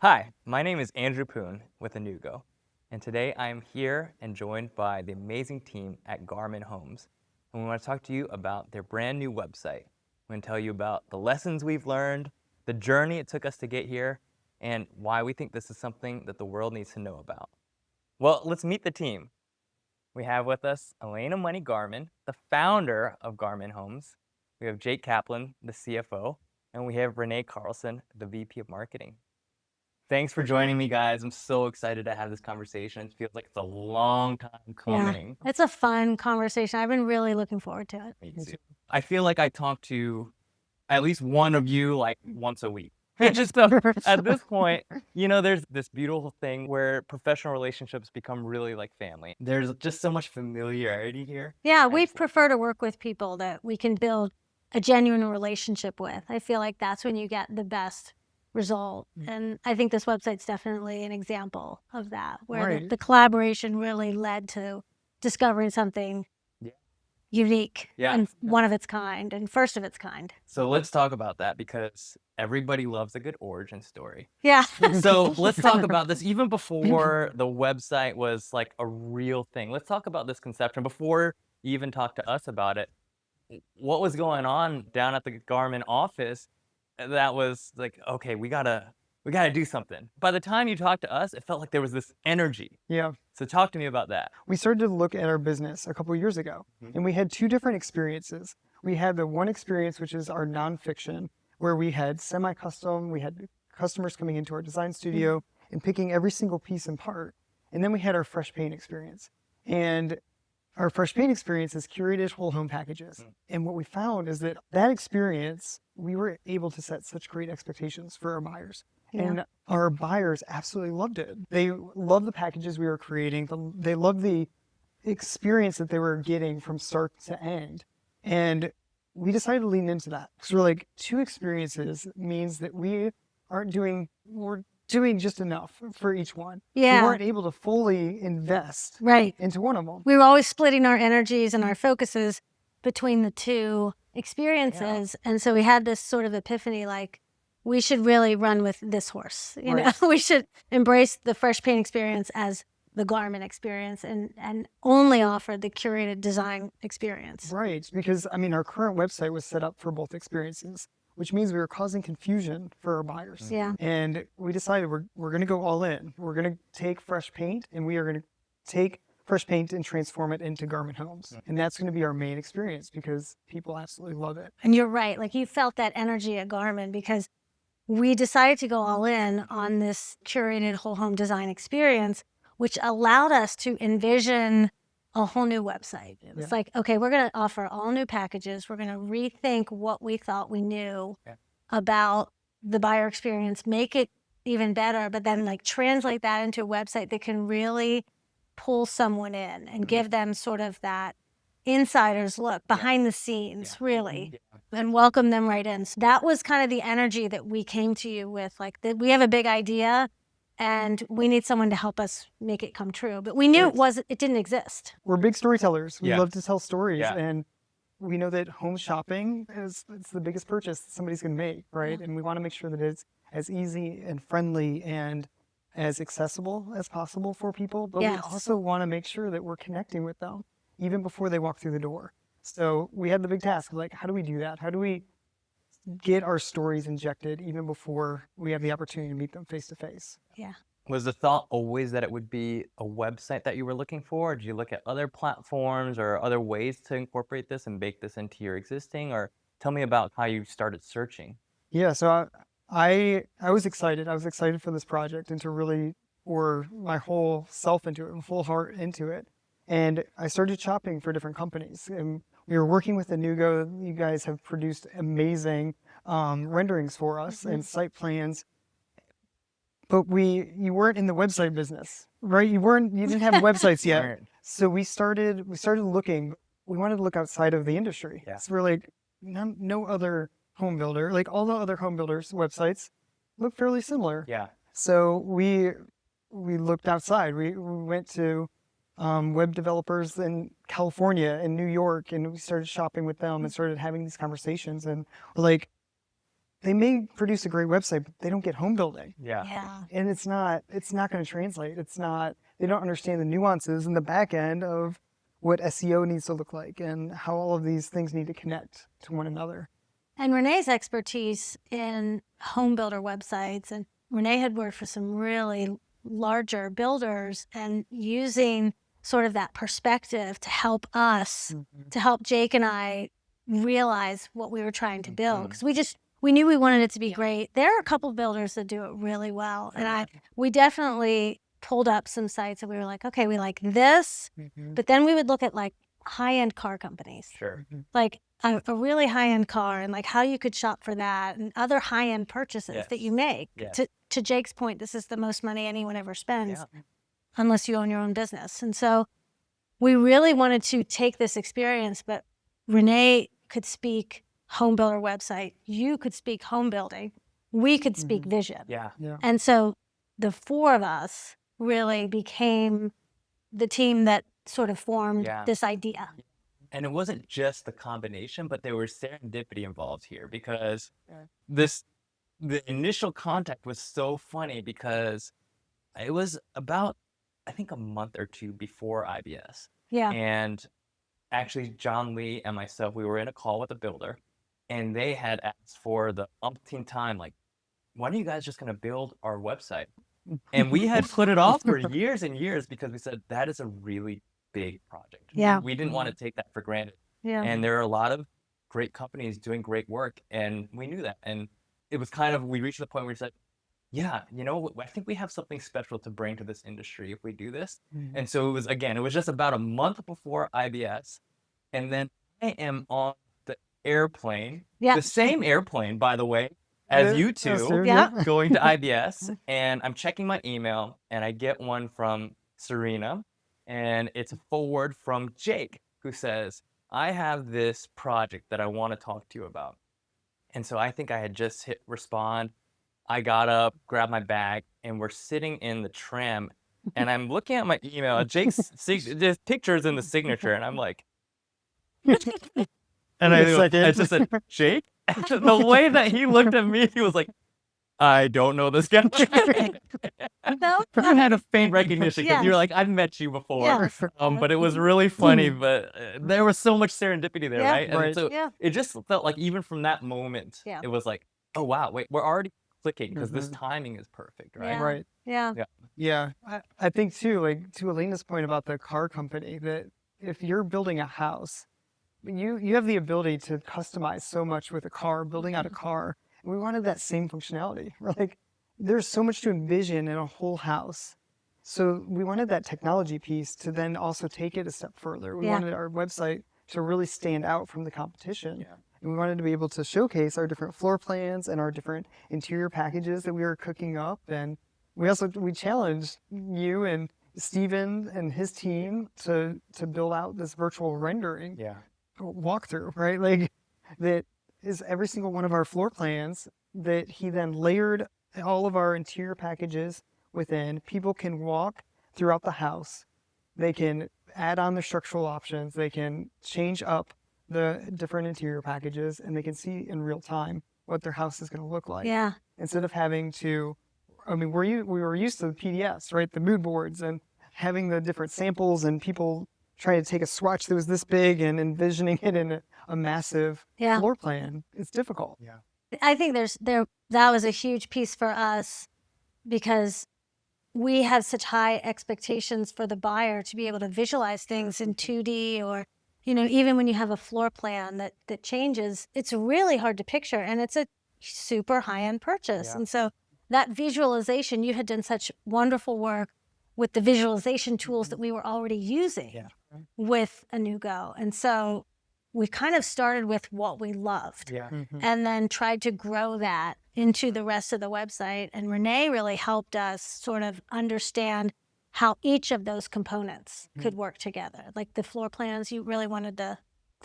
Hi, my name is Andrew Poon with Anugo, and today I am here and joined by the amazing team at Garman Homes. And we want to talk to you about their brand new website. We're going to tell you about the lessons we've learned, the journey it took us to get here, and why we think this is something that the world needs to know about. Well, let's meet the team. We have with us Elena Money Garman, the founder of Garman Homes. We have Jake Kaplan, the CFO, and we have Renee Carlson, the VP of Marketing. Thanks for joining me, guys. I'm so excited to have this conversation. It feels like it's a long time Yeah, coming. it's a fun conversation. I've been really looking forward to it. Me too. I feel like I talk to at least one of you like once a week. Just at this point, there's this beautiful thing where professional relationships become really like family. There's just so much familiarity here. Yeah, we prefer to work with people that we can build a genuine relationship with. I feel like that's when you get the best result. And I think this website's definitely an example of that, where the collaboration really led to discovering something unique and one of its kind and first of its kind. So let's talk about that because everybody loves a good origin story. Yeah. So let's talk about this even before the website was like a real thing. Let's talk about this conception before you even talk to us about it. What was going on down at the Garmin office that was like, okay, we gotta do something. By the time you talked to us, it felt like there was this energy. Yeah. So talk to me about that. We started to look at our business a couple of years ago, and we had two different experiences. We had the one experience, which is our nonfiction, where we had semi-custom, we had customers coming into our design studio and picking every single piece and part. And then we had our fresh paint experience. And our fresh paint experience is curated whole home packages. And what we found is that experience, we were able to set such great expectations for our buyers. Yeah. And our buyers absolutely loved it. They loved the packages we were creating. They loved the experience that they were getting from start to end. And we decided to lean into that. So we're like, two experiences means that we're doing just enough for each one. Yeah. We weren't able to fully invest into one of them. We were always splitting our energies and our focuses between the two experiences. Yeah. And so we had this sort of epiphany, like, we should really run with this horse. You know, we should embrace the fresh paint experience as the Garmin experience and only offer the curated design experience. Right, because I mean, our current website was set up for both experiences, which means we were causing confusion for our buyers. Yeah. And we decided we're going to go all in. We're going to take fresh paint, and we are going to take fresh paint and transform it into Garment Homes. And that's going to be our main experience because people absolutely love it. And you're right. Like, you felt that energy at Garmin because we decided to go all in on this curated whole home design experience, which allowed us to envision a whole new website. It was like, okay, we're going to offer all new packages. We're going to rethink what we thought we knew about the buyer experience, make it even better, but then like translate that into a website that can really pull someone in and give them sort of that insider's look behind the scenes, really, and welcome them right in. So that was kind of the energy that we came to you with, like, that we have a big idea and we need someone to help us make it come true. But we knew it didn't exist. We're big storytellers. We love to tell stories, and we know that home shopping it's the biggest purchase that somebody's going to make, right? And we want to make sure that it's as easy and friendly and as accessible as possible for people. But we also want to make sure that we're connecting with them even before they walk through the door. So we had the big task of like, how do we do that? How do we get our stories injected even before we have the opportunity to meet them face to face? Yeah. Was the thought always that it would be a website that you were looking for? Or did you look at other platforms or other ways to incorporate this and bake this into your existing? Or tell me about how you started searching. Yeah, so I was excited. I was excited for this project and to really pour my whole self into it, my full heart into it. And I started shopping for different companies. And we were working with Anugo. You guys have produced amazing renderings for us and site plans. But you weren't in the website business, right? You didn't have websites yet. So we started looking. We wanted to look outside of the industry. Yeah. So we're like, no other home builder, like all the other home builders' websites look fairly similar. Yeah. So we looked outside. We went to web developers in California and New York, and we started shopping with them and started having these conversations. And we're like, they may produce a great website, but they don't get home building. Yeah. Yeah. And it's not going to translate. They don't understand the nuances in the back end of what SEO needs to look like and how all of these things need to connect to one another. And Renee's expertise in home builder websites, and Renee had worked for some really larger builders, and using sort of that perspective to help us, to help Jake and I realize what we were trying to build. Because we knew we wanted it to be great. There are a couple of builders that do it really well. And we definitely pulled up some sites and we were like, okay, we like this. But then we would look at like high-end car companies. Sure. Like a really high-end car, and like how you could shop for that, and other high-end purchases that you make. Yes. To Jake's point, this is the most money anyone ever spends unless you own your own business. And so we really wanted to take this experience, but Renee could speak home builder website. You could speak home building. We could speak vision. Yeah. And so the four of us really became the team that sort of formed this idea. And it wasn't just the combination, but there was serendipity involved here, because the initial contact was so funny, because it was about, I think, a month or two before IBS. Yeah. And actually, John Lee and myself, we were in a call with a builder, and they had asked for the umpteenth time, like, when are you guys just going to build our website? And we had put it off for years and years, because we said that is a really big project. Yeah. We didn't want to take that for granted. Yeah. And there are a lot of great companies doing great work, and we knew that. And it was kind of, we reached the point where we said, yeah, you know, I think we have something special to bring to this industry if we do this. And so it was just about a month before IBS. And then I am on the airplane, the same airplane, by the way, as you two, going to IBS. And I'm checking my email, and I get one from Serena, and it's a forward from Jake, who says, I have this project that I want to talk to you about. And so I think I had just hit respond. I got up, grabbed my bag, and we're sitting in the tram, and I'm looking at my email. Jake's just pictures in the signature, and I'm like, and I just said, Jake? The way that he looked at me, he was like, I don't know this guy. No? I had a faint recognition, because you were like, I've met you before. But it was really funny, but there was so much serendipity there, right? And so it just felt like, even from that moment, it was like, oh, wow, wait, we're already clicking, because this timing is perfect, right? Right. Yeah. I think too, like to Elena's point about the car company, that if you're building a house, you have the ability to customize so much with a car, building out a car. We wanted that same functionality. We're like, there's so much to envision in a whole house. So we wanted that technology piece to then also take it a step further. We wanted our website to really stand out from the competition. And we wanted to be able to showcase our different floor plans and our different interior packages that we were cooking up. And we challenged you and Steven and his team to build out this virtual rendering walkthrough, right? Like that is every single one of our floor plans that he then layered all of our interior packages within. People can walk throughout the house. They can add on their structural options. They can change up the different interior packages, and they can see in real time what their house is going to look like. Yeah. Instead of having to, I mean, we were used to the PDFs, right? The mood boards and having the different samples and people trying to take a swatch that was this big and envisioning it in a massive floor plan. It's difficult. I think that was a huge piece for us, because we have such high expectations for the buyer to be able to visualize things in 2D, or, you know, even when you have a floor plan that changes, it's really hard to picture, and it's a super high-end purchase. And so that visualization, you had done such wonderful work with the visualization tools that we were already using with Anugo. And so we kind of started with what we loved and then tried to grow that into the rest of the website. And Renee really helped us sort of understand how each of those components could work together. Like the floor plans, you really wanted the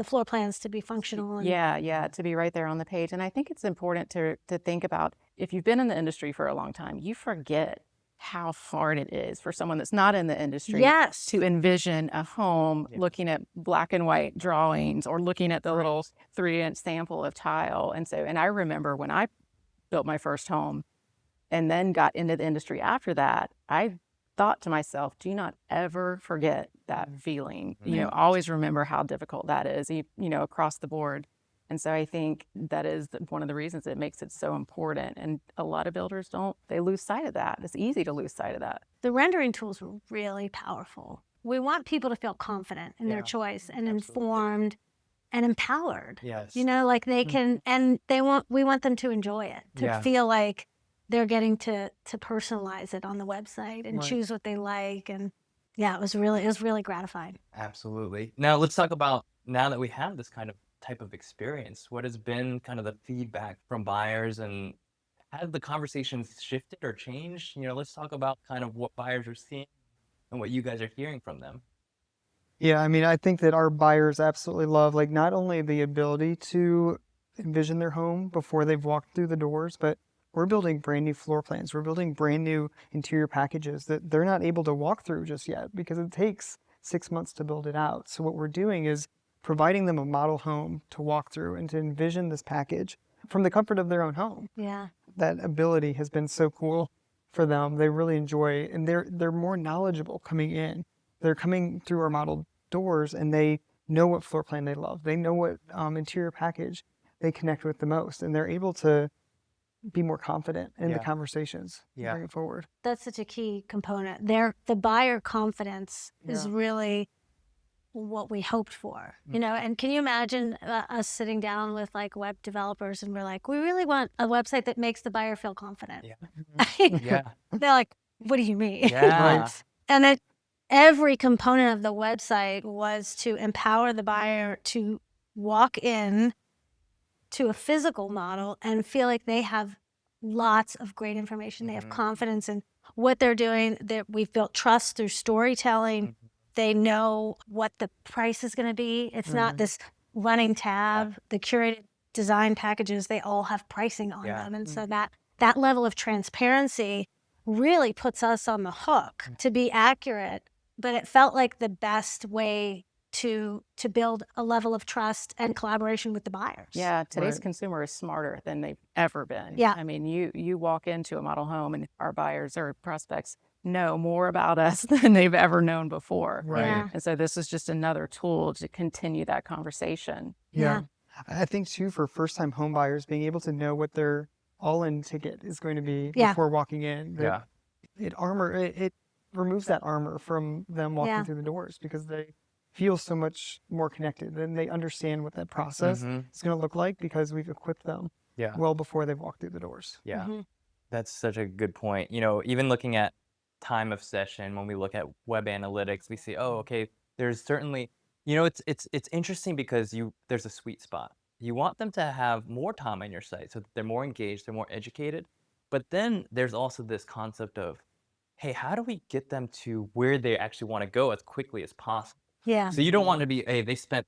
floor plans to be functional. And to be right there on the page. And I think it's important to think about, if you've been in the industry for a long time, you forget how hard it is for someone that's not in the industry to envision a home looking at black and white drawings or looking at the little 3-inch sample of tile. And I remember when I built my first home and then got into the industry after that, I thought to myself, do not ever forget that feeling. You know, always remember how difficult that is, you know, across the board. And so I think that is one of the reasons it makes it so important. And a lot of builders they lose sight of that. It's easy to lose sight of that. The rendering tools were really powerful. We want people to feel confident in their choice and informed and empowered. Yes. You know, like they can, and we want them to enjoy it, to feel like they're getting to personalize it on the website and choose what they like. And yeah, it was really gratifying. Absolutely. Now let's talk about, now that we have this kind of type of experience, what has been kind of the feedback from buyers, and have the conversations shifted or changed? You know, let's talk about kind of what buyers are seeing and what you guys are hearing from them. Yeah, I mean, I think that our buyers absolutely love, like, not only the ability to envision their home before they've walked through the doors, but we're building brand new floor plans. We're building brand new interior packages that they're not able to walk through just yet because it takes 6 months to build it out. So what we're doing is providing them a model home to walk through and to envision this package from the comfort of their own home. Yeah. That ability has been so cool for them. They really enjoy, and they're more knowledgeable coming in. They're coming through our model doors and they know what floor plan they love. They know what interior package they connect with the most, and they're able to be more confident in the conversations. Bring it forward. That's such a key component. The buyer confidence is really what we hoped for, you know. And can you imagine us sitting down with like web developers and we're like, we really want a website that makes the buyer feel confident. Yeah. They're like, what do you mean? Yeah. Right. And every component of the website was to empower the buyer to walk in to a physical model and feel like they have lots of great information. They have confidence in what they're doing. We've built trust through storytelling. They know what the price is going to be. It's not this running tab. The curated design packages, they all have pricing on them. And so that level of transparency really puts us on the hook to be accurate. But it felt like the best way to build a level of trust and collaboration with the buyers. Yeah, today's consumer is smarter than they've ever been. Yeah. I mean, you walk into a model home and our buyers or prospects know more about us than they've ever known before. Right. Yeah. And so this is just another tool to continue that conversation. Yeah. I think too, for first-time home buyers, being able to know what their all-in ticket is going to be before walking in. It removes that armor from them walking through the doors because they feel so much more connected and they understand what that process is going to look like because we've equipped them well before they've walked through the doors. Yeah. That's such a good point. You know, even looking at time of session, when we look at web analytics, we see, oh, okay, there's certainly, you know, it's interesting because there's a sweet spot. You want them to have more time on your site so that they're more engaged, they're more educated. But then there's also this concept of, hey, how do we get them to where they actually want to go as quickly as possible? Yeah. So you don't want to be, hey, they spent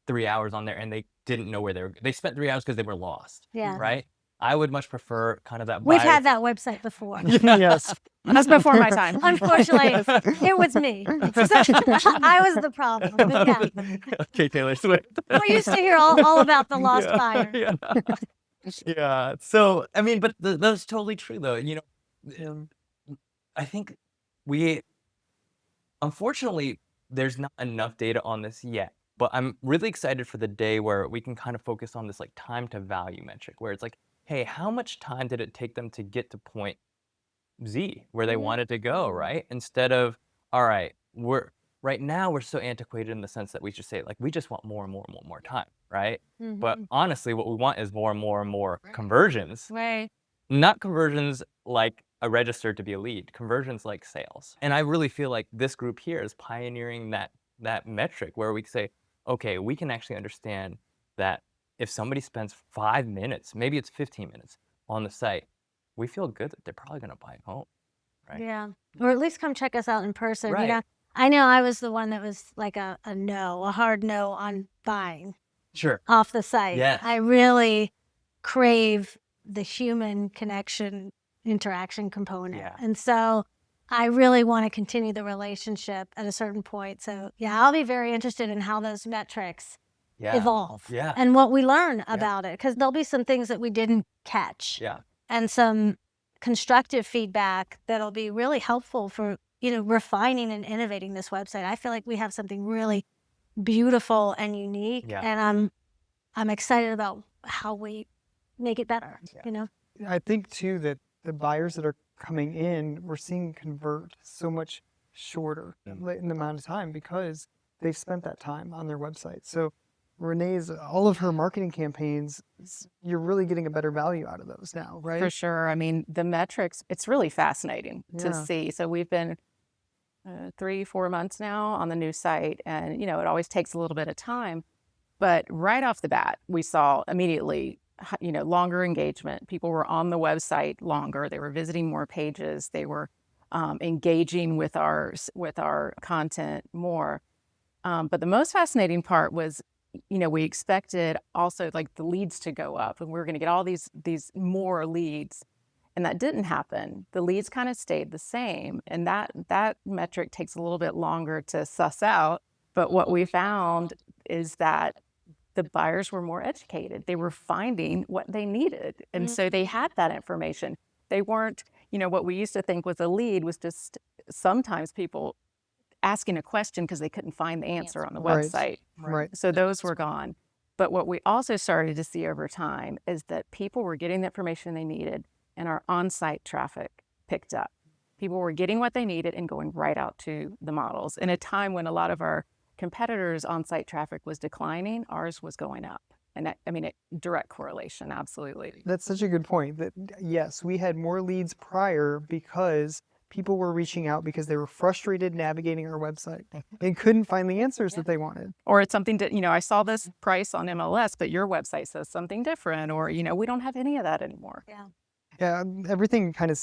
3 hours on there and they didn't know where they spent 3 hours because they were lost. Yeah. Right? I would much prefer kind of that We've buyer. had that website before. Yes. That's before my time. Unfortunately, it was me. I was the problem. But yeah. Okay, Taylor Swift. We used to hear all about the lost buyer. Yeah. Yeah. So, I mean, but that's totally true, though. You know, I think unfortunately, there's not enough data on this yet. But I'm really excited for the day where we can kind of focus on this like time to value metric, where it's like, hey, how much time did it take them to get to point Z where they wanted to go, right? Instead of, all right, right now we're so antiquated in the sense that we just say like, we just want more and more and more time, right? But honestly, what we want is more and more and more conversions. Right. Not conversions like a register to be a lead, conversions like sales. And I really feel like this group here is pioneering that metric where we say, okay, we can actually understand that if somebody spends 5 minutes, maybe it's 15 minutes on the site, we feel good that they're probably going to buy a home, right? Yeah. Or at least come check us out in person. Right. You know, I know I was the one that was like a hard no on buying Sure. off the site. Yes. I really crave the human connection interaction component. Yeah. And so I really want to continue the relationship at a certain point. So yeah, I'll be very interested in how those metrics evolve Yeah. and what we learn about it, because there'll be some things that we didn't catch. Yeah. and some constructive feedback that'll be really helpful for, refining and innovating this website. I feel like we have something really beautiful and unique, and I'm excited about how we make it better, I think too that the buyers that are coming in, we're seeing convert so much shorter in the amount of time because they've spent that time on their website. So Renee's, all of her marketing campaigns, you're really getting a better value out of those now, right? For sure. I mean, the metrics, it's really fascinating to see. So we've been 3-4 months now on the new site, and, it always takes a little bit of time. But right off the bat, we saw immediately, longer engagement. People were on the website longer. They were visiting more pages. They were engaging with our content more. But the most fascinating part was, we expected also like the leads to go up, and we were going to get all these more leads, and that didn't happen. The leads kind of stayed the same, and that metric takes a little bit longer to suss out. But what we found is that the buyers were more educated. They were finding what they needed, and so they had that information. They weren't, what we used to think was a lead was just sometimes people asking a question because they couldn't find the answer on the website. Right. So those were gone. But what we also started to see over time is that people were getting the information they needed, and our on-site traffic picked up. People were getting what they needed and going right out to the models. In a time when a lot of our competitors' on-site traffic was declining, ours was going up. And that, direct correlation, absolutely. That's such a good point. That yes, we had more leads prior because people were reaching out because they were frustrated navigating our website and couldn't find the answers that they wanted. Or it's something that, I saw this price on MLS, but your website says something different, or, we don't have any of that anymore. Yeah, everything kind of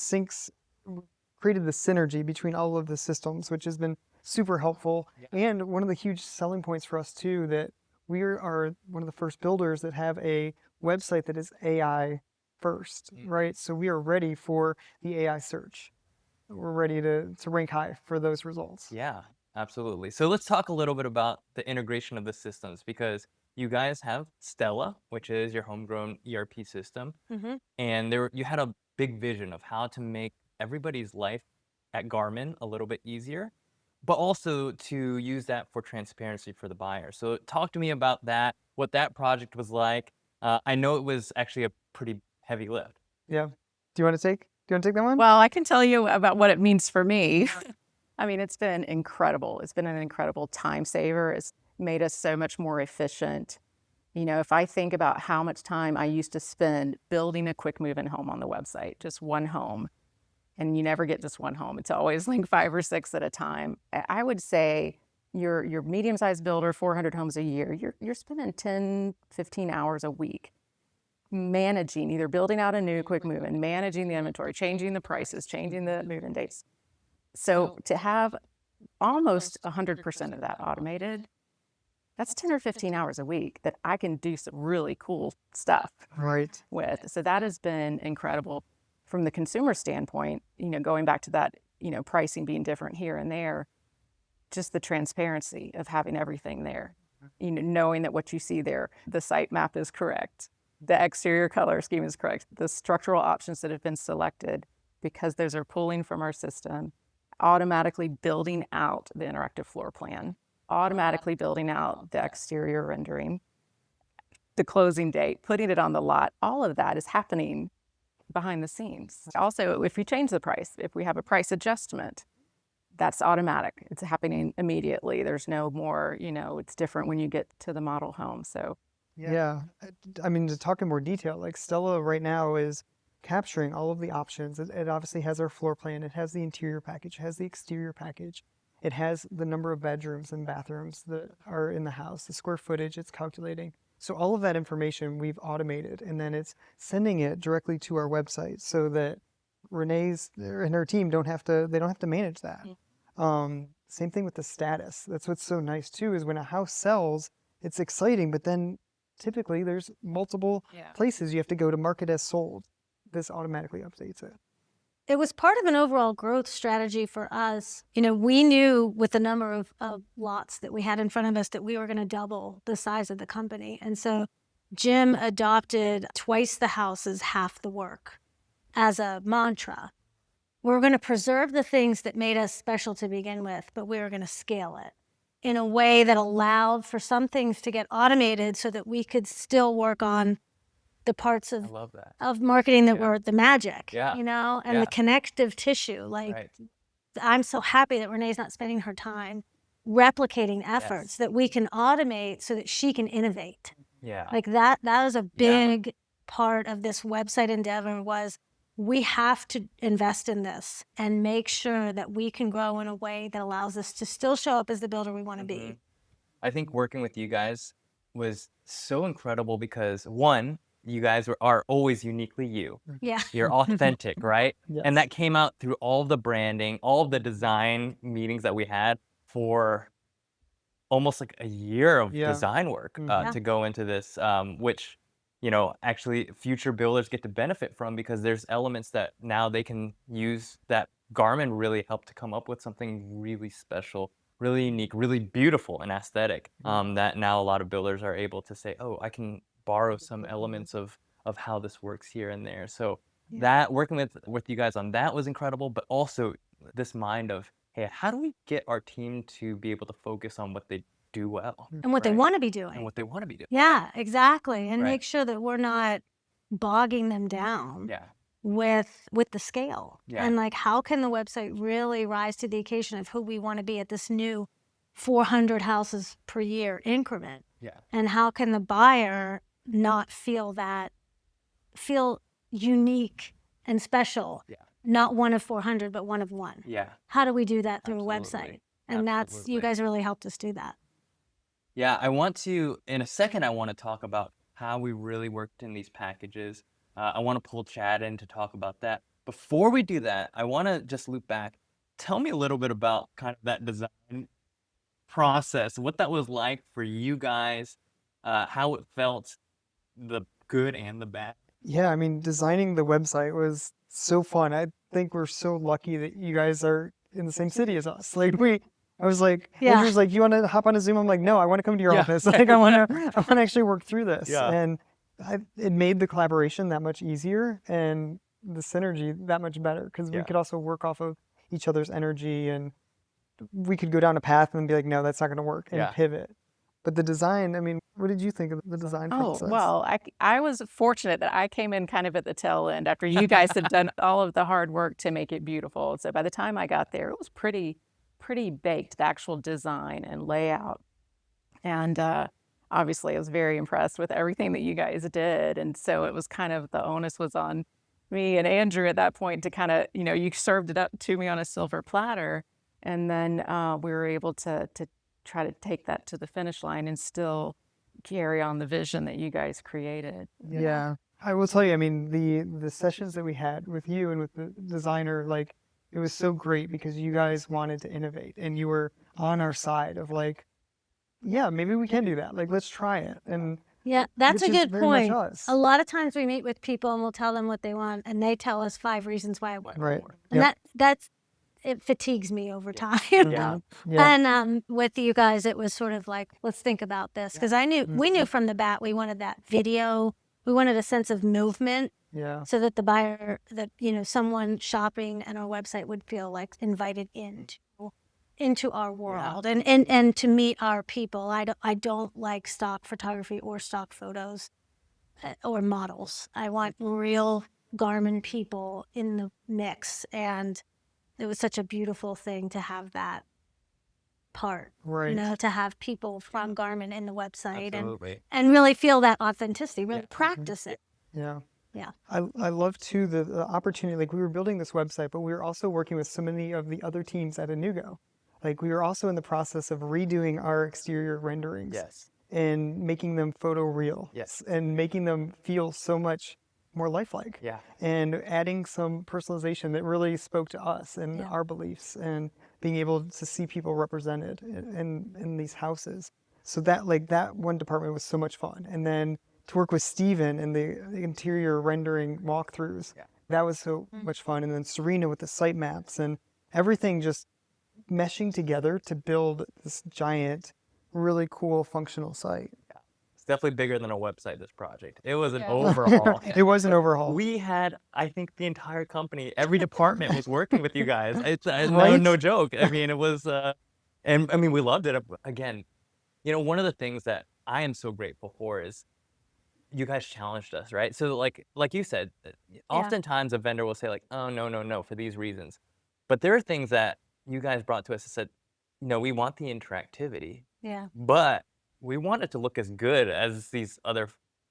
created the synergy between all of the systems, which has been super helpful. And one of the huge selling points for us too, that we are one of the first builders that have a website that is AI first, right? So we are ready for the AI search. We're ready to rank high for those results. Yeah, absolutely. So let's talk a little bit about the integration of the systems, because you guys have Stella, which is your homegrown ERP system. And you had a big vision of how to make everybody's life at Garmin a little bit easier, but also to use that for transparency for the buyer. So talk to me about that, what that project was like. I know it was actually a pretty heavy lift. Yeah. Do you want to take that one? Well, I can tell you about what it means for me. It's been incredible. It's been an incredible time saver. It's made us so much more efficient. If I think about how much time I used to spend building a quick move-in home on the website, just one home, and you never get just one home. It's always like 5 or 6 at a time. I would say your medium-sized builder, 400 homes a year, you're spending 10, 15 hours a week managing, either building out a new quick move-in, managing the inventory, changing the prices, changing the move-in dates. So to have almost 100% of that automated, that's 10 or 15 hours a week that I can do some really cool stuff with. So that has been incredible. From the consumer standpoint, going back to that, pricing being different here and there, just the transparency of having everything there, knowing that what you see there, the site map is correct, the exterior color scheme is correct, the structural options that have been selected, because those are pulling from our system, automatically building out the interactive floor plan, automatically building out the exterior rendering, the closing date, putting it on the lot. All of that is happening behind the scenes. Also, if we change the price, if we have a price adjustment, that's automatic. It's happening immediately. There's no more, it's different when you get to the model home. So yeah. To talk in more detail, like Stella right now is capturing all of the options. It obviously has our floor plan. It has the interior package. It has the exterior package. It has the number of bedrooms and bathrooms that are in the house, the square footage it's calculating. So all of that information we've automated, and then it's sending it directly to our website so that Renee's and her team don't have to manage that. Same thing with the status. That's what's so nice too, is when a house sells, it's exciting, but then typically there's multiple places you have to go to mark it as sold. This automatically updates it. It was part of an overall growth strategy for us. We knew with the number of lots that we had in front of us that we were going to double the size of the company. And so Jim adopted twice the house as half the work. as a mantra. We're going to preserve the things that made us special to begin with, but we're going to scale it in a way that allowed for some things to get automated so that we could still work on the parts I love that. of marketing that Yeah. were the magic, Yeah. you know, and Yeah. the connective tissue. Like, Right. I'm so happy that Renee's not spending her time replicating efforts that we can automate so that she can innovate. Yeah. Like that was a big part of this website endeavor, was we have to invest in this and make sure that we can grow in a way that allows us to still show up as the builder we want to be. I think working with you guys was so incredible because, one, you guys are always uniquely you. Yeah. You're authentic, right? Yes. And that came out through all of the branding, all of the design meetings that we had for almost like a year of design work to go into this, which, you know, actually future builders get to benefit from, because there's elements that now they can use that Garmin really helped to come up with something really special, really unique, really beautiful and aesthetic, that now a lot of builders are able to say, oh, I can borrow some elements of how this works here and there. So that working with you guys on that was incredible, but also this mind of, hey, how do we get our team to be able to focus on what they do well? And what they want to be doing. And what they want to be doing. Yeah, exactly. And Right. make sure that we're not bogging them down Yeah. with the scale. Yeah. And like, how can the website really rise to the occasion of who we want to be at this new 400 houses per year increment? Yeah. And how can the buyer not feel unique and special? Yeah. Not one of 400, but one of one. Yeah. How do we do that through a Absolutely. website? And you Absolutely. guys really helped us do that. Yeah, I want to, in a second, I want to talk about how we really worked in these packages. I want to pull Chad in to talk about that. Before we do that, I want to just loop back. Tell me a little bit about kind of that design process, what that was like for you guys, how it felt, the good and the bad. Yeah, I mean, designing the website was so fun. I think we're so lucky that you guys are in the same city as us. Like I was like, Andrew's like, you want to hop on a Zoom? I'm like, no, I want to come to your office. Like I want to actually work through this. Yeah. And it made the collaboration that much easier and the synergy that much better, because we could also work off of each other's energy, and we could go down a path and be like, no, that's not going to work, and pivot. But the design, I mean, what did you think of the design process? Oh, well, I was fortunate that I came in kind of at the tail end after you guys had done all of the hard work to make it beautiful. So by the time I got there, it was pretty baked, the actual design and layout. And obviously I was very impressed with everything that you guys did. And so it was kind of, the onus was on me and Andrew at that point to kind of, you know, you served it up to me on a silver platter. And then we were able to try to take that to the finish line and still carry on the vision that you guys created. Yeah. I will tell you, I mean, the sessions that we had with you and with the designer, like, it was so great because you guys wanted to innovate and you were on our side of like, yeah, maybe we can do that. Like, let's try it. And yeah, that's a good point. Us. A lot of times we meet with people and we'll tell them what they want, and they tell us 5 reasons why. Right. And it fatigues me over time. Yeah. And with you guys, it was sort of like, let's think about this, because we knew from the bat we wanted that video. We wanted a sense of movement. Yeah. So that the buyer, that, you know, someone shopping at our website would feel like invited into our world and to meet our people. I don't like stock photography or stock photos or models. I want real Garmin people in the mix, and it was such a beautiful thing to have that part, right? You know, to have people from Garmin in the website and really feel that authenticity, really practice it. Yeah. Yeah. I love too the opportunity. Like, we were building this website, but we were also working with so many of the other teams at Inugo. Like, we were also in the process of redoing our exterior renderings and making them photo real and making them feel so much more lifelike. Yeah. And adding some personalization that really spoke to us and our beliefs, and being able to see people represented in these houses. So that one department was so much fun. And then to work with Steven and the interior rendering walkthroughs, that was so much fun. And then Serena with the site maps and everything just meshing together to build this giant, really cool functional site. definitely bigger than a website, this project. It was an overhaul. It was an overhaul. We had, I think, the entire company, every department was working with you guys. It's Right? no joke. I mean, it was, and I mean, we loved it. Again, you know, one of the things that I am so grateful for is you guys challenged us, right? So like you said, oftentimes a vendor will say like, oh, no, no, no, for these reasons. But there are things that you guys brought to us and said, no, we want the interactivity, Yeah. but we want it to look as good as these other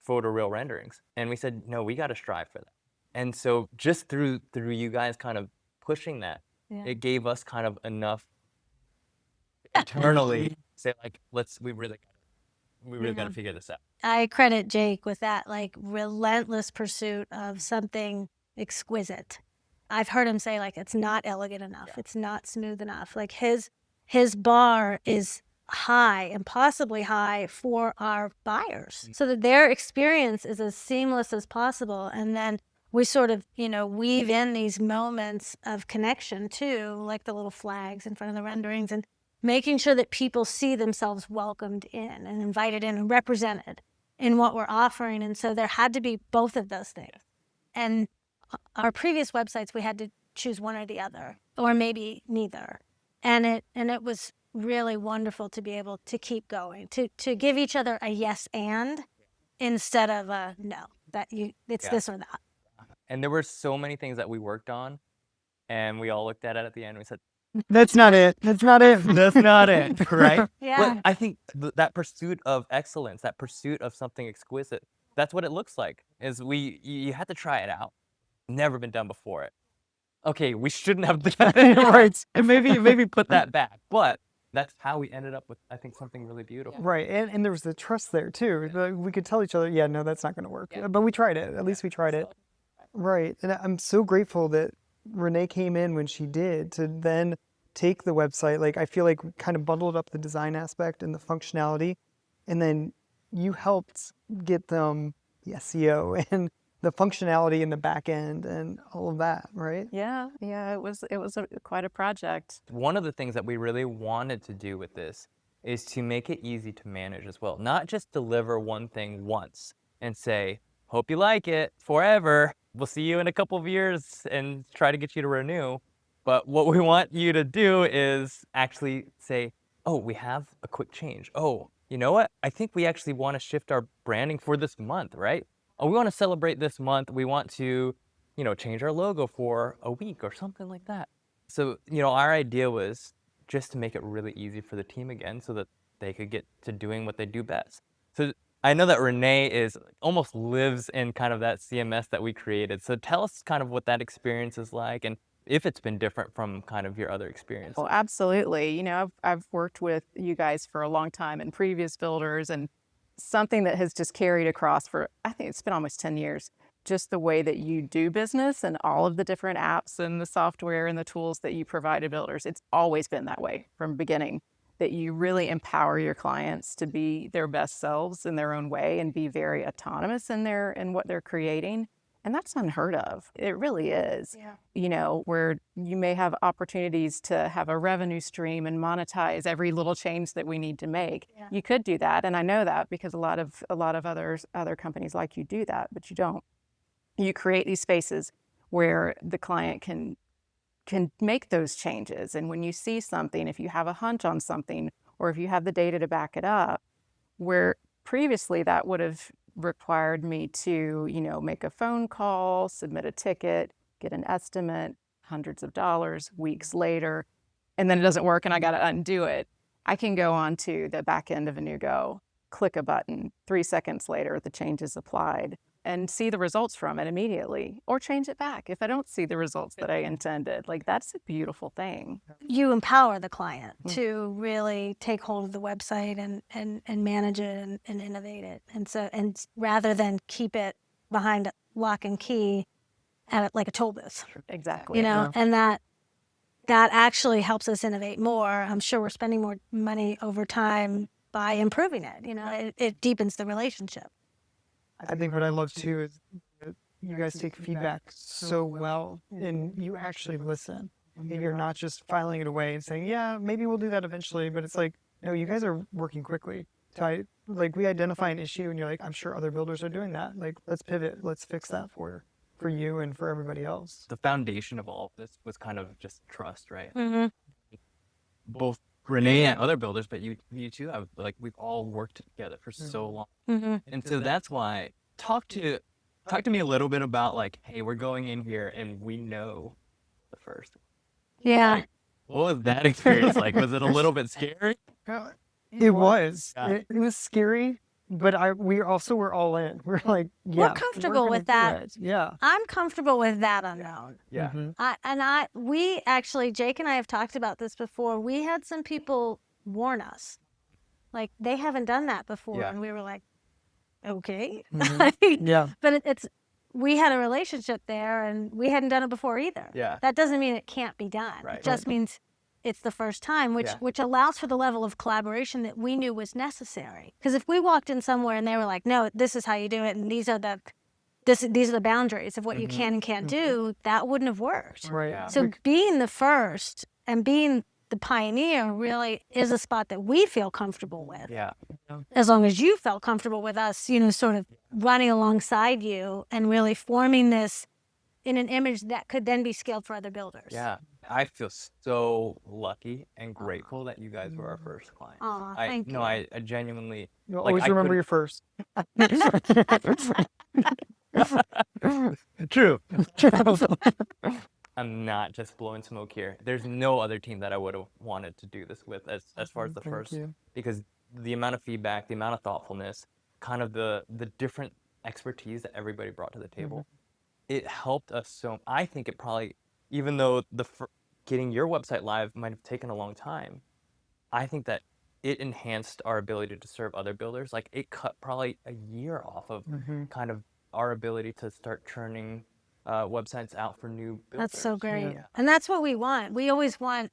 photoreal renderings. And we said, no, we got to strive for that. And so just through you guys kind of pushing that, Yeah. it gave us kind of enough internally to say like, we really got to figure this out. I credit Jake with that, like, relentless pursuit of something exquisite. I've heard him say, like, it's not elegant enough. It's not smooth enough. Like, his bar is high, impossibly high for our buyers, so that their experience is as seamless as possible. And then we sort of, you know, weave in these moments of connection too, like the little flags in front of the renderings, and making sure that people see themselves welcomed in and invited in and represented in what we're offering. And so there had to be both of those things. And our previous websites, we had to choose one or the other, or maybe neither. And it was really wonderful to be able to keep going, to give each other a yes and instead of a no, it's this or that. And there were so many things that we worked on, and we all looked at it at the end and we said, That's not it. That's not it. that's not it, right? Yeah. But I think that pursuit of excellence, that pursuit of something exquisite, that's what it looks like, is you had to try it out. Never been done before it. Okay, we shouldn't have done it, right? And maybe put that back. But that's how we ended up with, I think, something really beautiful. Right, and there was the trust there too. We could tell each other, yeah, no, that's not going to work. But we tried it. At least we tried it. Right, and I'm so grateful that Renee came in when she did to then take the website. Like, I feel like we kind of bundled up the design aspect and the functionality, and then you helped get them the SEO and the functionality in the back end and all of that, right? Yeah, it was quite a project. One of the things that we really wanted to do with this is to make it easy to manage as well. Not just deliver one thing once and say, hope you like it forever. We'll see you in a couple of years and try to get you to renew. But what we want you to do is actually say, oh, we have a quick change. Oh, you know what? I think we actually want to shift our branding for this month, right? Oh, we want to celebrate this month. We want to, you know, change our logo for a week or something like that. So, you know, our idea was just to make it really easy for the team again so that they could get to doing what they do best. So I know that Renee almost lives in kind of that CMS that we created. So tell us kind of what that experience is like and if it's been different from kind of your other experiences. Well, absolutely. You know, I've worked with you guys for a long time in previous builders, and something that has just carried across for, I think it's been almost 10 years, just the way that you do business and all of the different apps and the software and the tools that you provide to builders. It's always been that way from beginning, that you really empower your clients to be their best selves in their own way and be very autonomous in what they're creating. And that's unheard of. It really is. Yeah. You know, where you may have opportunities to have a revenue stream and monetize every little change that we need to make. Yeah. You could do that, and I know that because a lot of other companies like you do that, but you don't. You create these spaces where the client can make those changes. And when you see something, if you have a hunch on something, or if you have the data to back it up, where previously that would have required me to, you know, make a phone call, submit a ticket, get an estimate, hundreds of dollars, weeks later, and then it doesn't work and I got to undo it. I can go on to the back end of Inugo, click a button, 3 seconds later, the change is applied, and see the results from it immediately, or change it back if I don't see the results that I intended. Like, that's a beautiful thing. You empower the client to really take hold of the website and manage it and innovate it. And rather than keep it behind lock and key at like a toll booth. Exactly. You know, and that actually helps us innovate more. I'm sure we're spending more money over time by improving it. You know, it deepens the relationship. I think what I love too is that you guys take feedback so well and you actually listen. And you're not just filing it away and saying, yeah, maybe we'll do that eventually. But it's like, no, you guys are working quickly. Like we identify an issue and you're like, I'm sure other builders are doing that. Like, let's pivot. Let's fix that for you and for everybody else. The foundation of all of this was kind of just trust, right? Mm-hmm. Both Renee and other builders, but you too, we've all worked together for so long. Mm-hmm. And so that's why talk to me a little bit about like, hey, we're going in here and we know the first. Yeah. Like, what was that experience like? Was it a little bit scary? It was. Yeah. It was scary, but we also were all in. We're like, yeah, We're comfortable gonna with do that. it. Yeah. I'm comfortable with that unknown. Yeah. Mm-hmm. We actually, Jake and I have talked about this before. We had some people warn us, like they haven't done that before, Yeah. and we were like, okay. Mm-hmm. Yeah. But we had a relationship there, and we hadn't done it before either. Yeah. That doesn't mean it can't be done. Right. It just means it's the first time, which allows for the level of collaboration that we knew was necessary. Because if we walked in somewhere and they were like, no, this is how you do it, and these are the boundaries of what you can and can't do, that wouldn't have worked. Right. Yeah. So being the first and being the pioneer really is a spot that we feel comfortable with. Yeah. As long as you felt comfortable with us, sort of running alongside you and really forming this in an image that could then be scaled for other builders. Yeah. I feel so lucky and grateful that you guys were our first client. Aw, thank you. No, I genuinely. You'll like, always I remember your first. True. I'm not just blowing smoke here. There's no other team that I would have wanted to do this with as far as the Thank first, you. because the amount of feedback, the amount of thoughtfulness, kind of the different expertise that everybody brought to the table, it helped us so. I think it probably, even though getting your website live might have taken a long time, I think that it enhanced our ability to serve other builders. Like it cut probably a year off of kind of our ability to start churning websites out for new builders. That's so great. Yeah. And that's what we want. We always want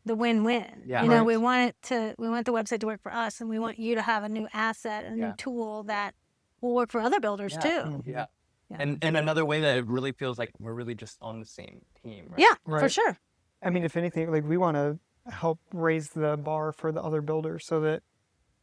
the win-win. Yeah. We Right. want the website to work for us, and we want you to have a new asset, a new tool that will work for other builders too. Yeah. Yeah. And another way that it really feels like we're really just on the same team, right? Yeah, for Right. sure. I mean, if anything, like we want to help raise the bar for the other builders so that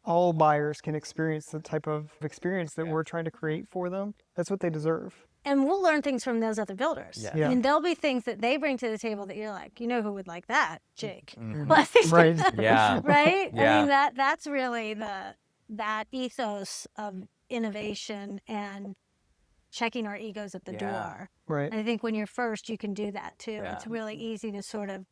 all buyers can experience the type of experience that we're trying to create for them. That's what they deserve. And we'll learn things from those other builders. Yeah. Yeah. I mean, there'll be things that they bring to the table that you're like, who would like that? Jake. Mhm. Like, Right. Yeah. right? Yeah. I mean, that's really that ethos of innovation and checking our egos at the door. Right. And I think when you're first, you can do that too. Yeah. It's really easy to sort of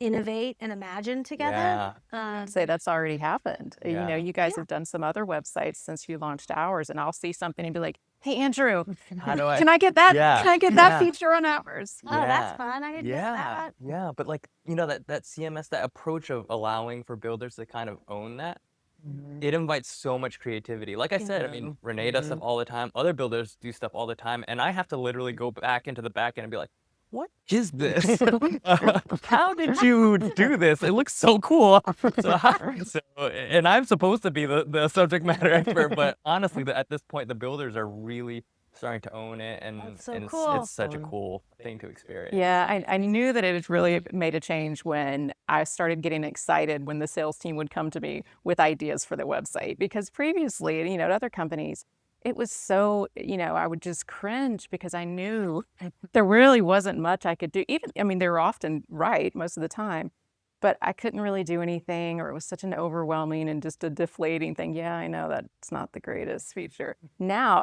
innovate and imagine together. Yeah. Say that's already happened. Yeah. You guys have done some other websites since you launched ours, and I'll see something and be like, "Hey, Andrew, How do I? can I get that? Yeah. Can I get that Yeah. feature on ours?" Oh, that's fun. I didn't get that. Yeah, but like, that CMS, that approach of allowing for builders to kind of own that, it invites so much creativity. Like I said, I mean, Renee does stuff all the time. Other builders do stuff all the time. And I have to literally go back into the back end and be like, what is this? How did you do this? It looks so cool. And I'm supposed to be the subject matter expert, but honestly, at this point, the builders are really starting to own it, and, That's so and cool. it's such a cool thing to experience. Yeah, I knew that it had really made a change when I started getting excited when the sales team would come to me with ideas for the website. Because previously, at other companies, it was so, I would just cringe because I knew there really wasn't much I could do. They were often right most of the time, but I couldn't really do anything, or it was such an overwhelming and just a deflating thing. Yeah, I know that's not the greatest feature. Now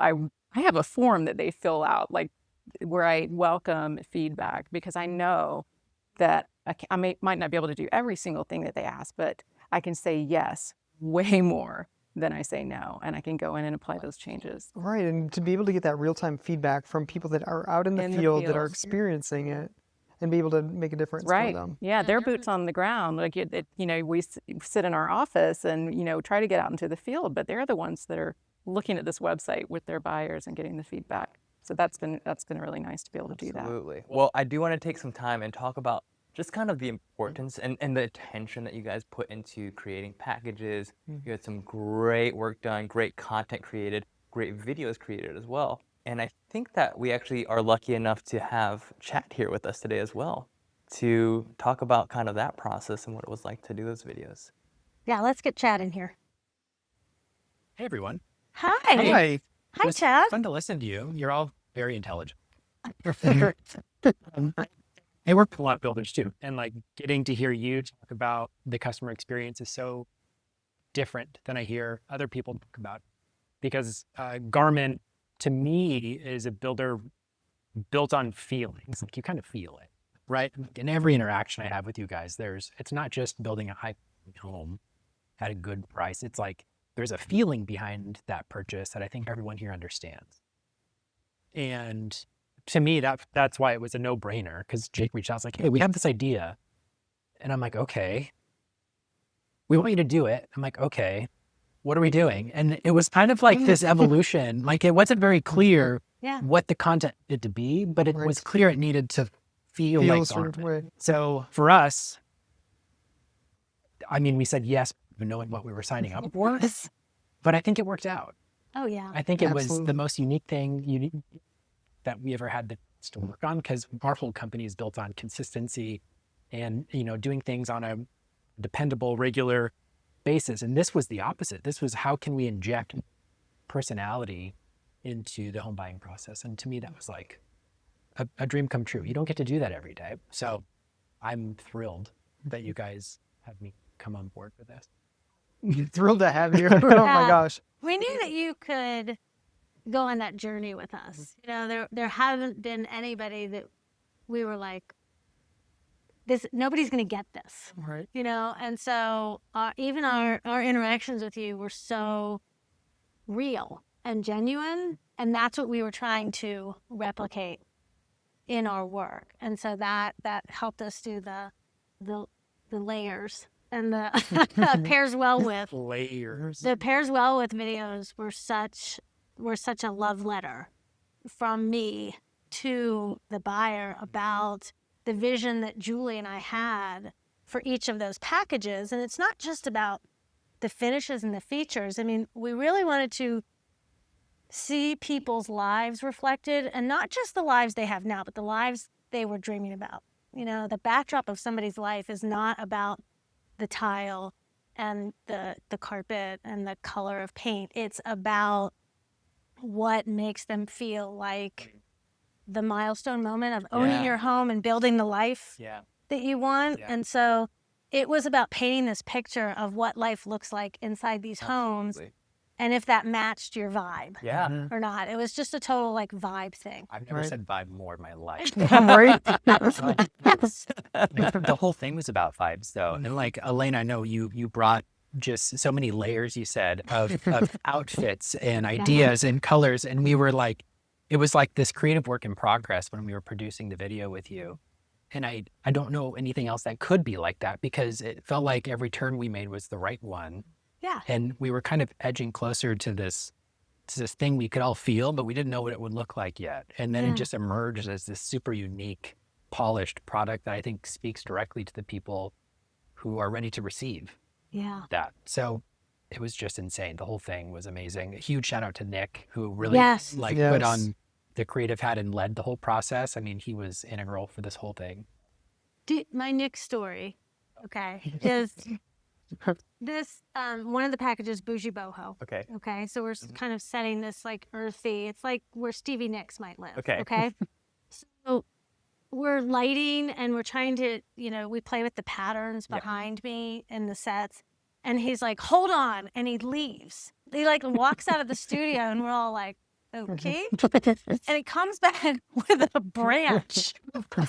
I have a form that they fill out, like where I welcome feedback, because I know that I might not be able to do every single thing that they ask, but I can say yes way more than I say no, and I can go in and apply those changes. Right. And to be able to get that real-time feedback from people that are out in the field that are experiencing it and be able to make a difference Right. for them. Yeah, their boots on the ground. Like, we sit in our office and, try to get out into the field, but they're the ones that are looking at this website with their buyers and getting the feedback. So that's been really nice to be able to do that. Absolutely. Well, I do want to take some time and talk about just kind of the importance and the attention that you guys put into creating packages. You had some great work done, great content created, great videos created as well. And I think that we actually are lucky enough to have Chat here with us today as well to talk about kind of that process and what it was like to do those videos. Yeah, let's get Chad in here. Hey, everyone. Hi. Hi. It Hi, was Chad. fun to listen to you. You're all very intelligent. I work with a lot of builders too. And like getting to hear you talk about the customer experience is so different than I hear other people talk about. Because Garmin, to me, is a builder built on feelings. Like you kind of feel it, right? In every interaction I have with you guys, it's not just building a high home at a good price. It's like there's a feeling behind that purchase that I think everyone here understands. And to me, that's why it was a no-brainer, because Jake reached out, was like, hey, we have this idea. And I'm like, okay, we want you to do it. I'm like, okay, what are we doing? And it was kind of like this evolution. Like it wasn't very clear what the content needed to be, but it was clear it needed to feel like a certain way. So for us, I mean, we said yes, even knowing what we were signing up for, but I think it worked out. Oh, yeah. I think it was the most unique thing that we ever had to work on, because our whole company is built on consistency and, doing things on a dependable, regular basis. And this was the opposite. This was, how can we inject personality into the home buying process? And to me, that was like a dream come true. You don't get to do that every day. So I'm thrilled that you guys have me come on board with this. Thrilled to have you. Oh my gosh. We knew that you could go on that journey with us. There haven't been anybody that we were like, nobody's going to get this. Right. And so even our interactions with you were so real and genuine, and that's what we were trying to replicate in our work. And so that helped us do the layers. And the pairs well with layers. The pairs well with videos were such a love letter from me to the buyer about the vision that Julie and I had for each of those packages. And it's not just about the finishes and the features. I mean, we really wanted to see people's lives reflected, and not just the lives they have now, but the lives they were dreaming about. The backdrop of somebody's life is not about the tile and the carpet and the color of paint. It's about what makes them feel like the milestone moment of owning your home and building the life that you want. And so it was about painting this picture of what life looks like inside these homes, and if that matched your vibe or not. It was just a total vibe thing. I've never said vibe more in my life. Right. The whole thing was about vibes, though. And Elena, I know you brought just so many layers, you said, of outfits and ideas and colors. And we were like, it was like this creative work in progress when we were producing the video with you. And I don't know anything else that could be like that, because it felt like every turn we made was the right one. Yeah. And we were kind of edging closer to this thing we could all feel, but we didn't know what it would look like yet. And then it just emerged as this super unique, polished product that I think speaks directly to the people who are ready to receive that. So it was just insane. The whole thing was amazing. A huge shout out to Nick, who really put on the creative hat and led the whole process. I mean, he was integral for this whole thing. My Nick story, is this, one of the packages, Bougie Boho. Okay. So we're kind of setting this earthy, it's like where Stevie Nicks might live. Okay. So we're lighting and we're trying to, we play with the patterns behind me in the sets. And he's like, hold on. And he leaves. He walks out of the studio, and we're all like, okay. And he comes back with a branch,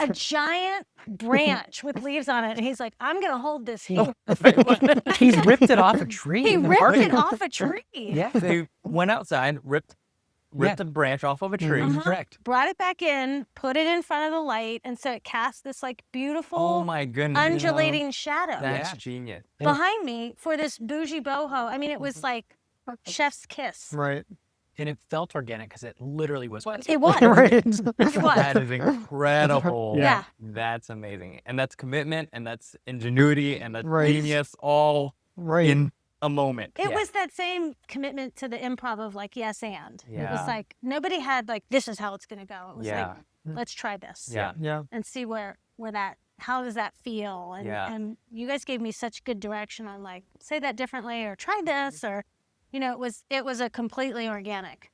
a giant branch with leaves on it. And he's like, I'm going to hold this here. He's ripped it off a tree. He ripped it off a tree. Yeah. They went outside, ripped a branch off of a tree. Correct. Brought it back in, put it in front of the light, and so it cast this beautiful, oh my goodness, undulating shadow. That's genius. Behind me for this Bougie Boho. I mean, it was like chef's kiss. Right. And it felt organic because it literally was. It was. Right. It was. That is incredible. Yeah. That's amazing. And that's commitment, and that's ingenuity, and that's Right. genius all in a moment. It was that same commitment to the improv of yes and. It Yeah. was this is how it's going to go. It was Yeah. let's try this. Yeah. Yeah. And see how does that feel? And you guys gave me such good direction on say that differently or try this, or You know, it was a completely organic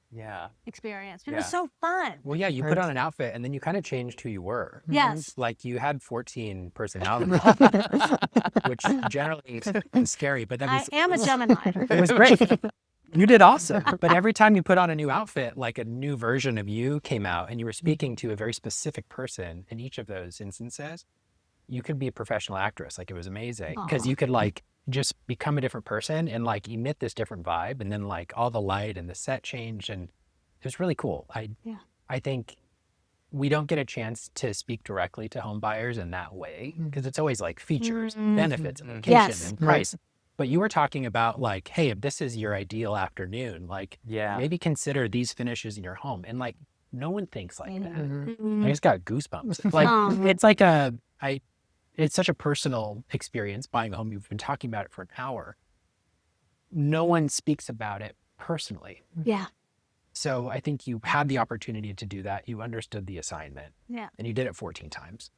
experience. It was so fun. Well, yeah, you put on an outfit and then you kind of changed who you were. Yes. Like you had 14 personalities, which generally is scary, but I am a Gemini. it was great. You did awesome. But every time you put on a new outfit, like a new version of you came out and you were speaking to a very specific person in each of those instances. You could be a professional actress. Like it was amazing because you could like just become a different person and like emit this different vibe. And then like all the light and the set changed and it was really cool. I think we don't get a chance to speak directly to home buyers in that way because it's always like features, benefits, location, and price. But you were talking about like, hey, if this is your ideal afternoon, like maybe consider these finishes in your home. And like no one thinks like that. I just got goosebumps. Like it's like it's such a personal experience buying a home. You've been talking about it for an hour. No one speaks about it personally. Yeah. So I think you had the opportunity to do that. You understood the assignment. Yeah. And you did it 14 times.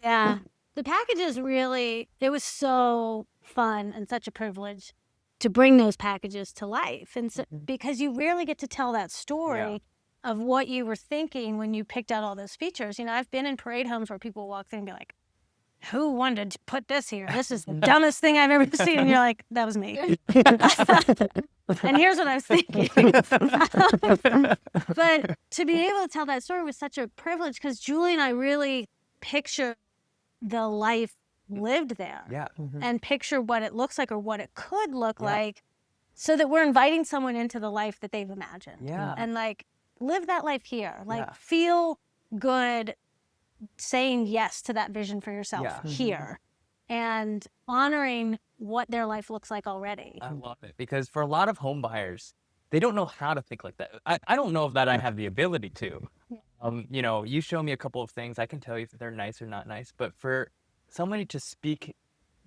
Yeah. The packages really, it was so fun and such a privilege to bring those packages to life. And so, because you rarely get to tell that story of what you were thinking when you picked out all those features. You know, I've been in parade homes where people walk in and be like, who wanted to put this here? This is the dumbest thing I've ever seen. And you're like, that was me. And here's what I was thinking. But to be able to tell that story was such a privilege because Julie and I really picture the life lived there and picture what it looks like or what it could look like so that we're inviting someone into the life that they've imagined. And like, live that life here. Like, feel good saying yes to that vision for yourself here and honoring what their life looks like already. I love it because for a lot of home buyers, they don't know how to think like that. I don't know if that I have the ability to. You know, you show me a couple of things, I can tell you if they're nice or not nice, but for somebody to speak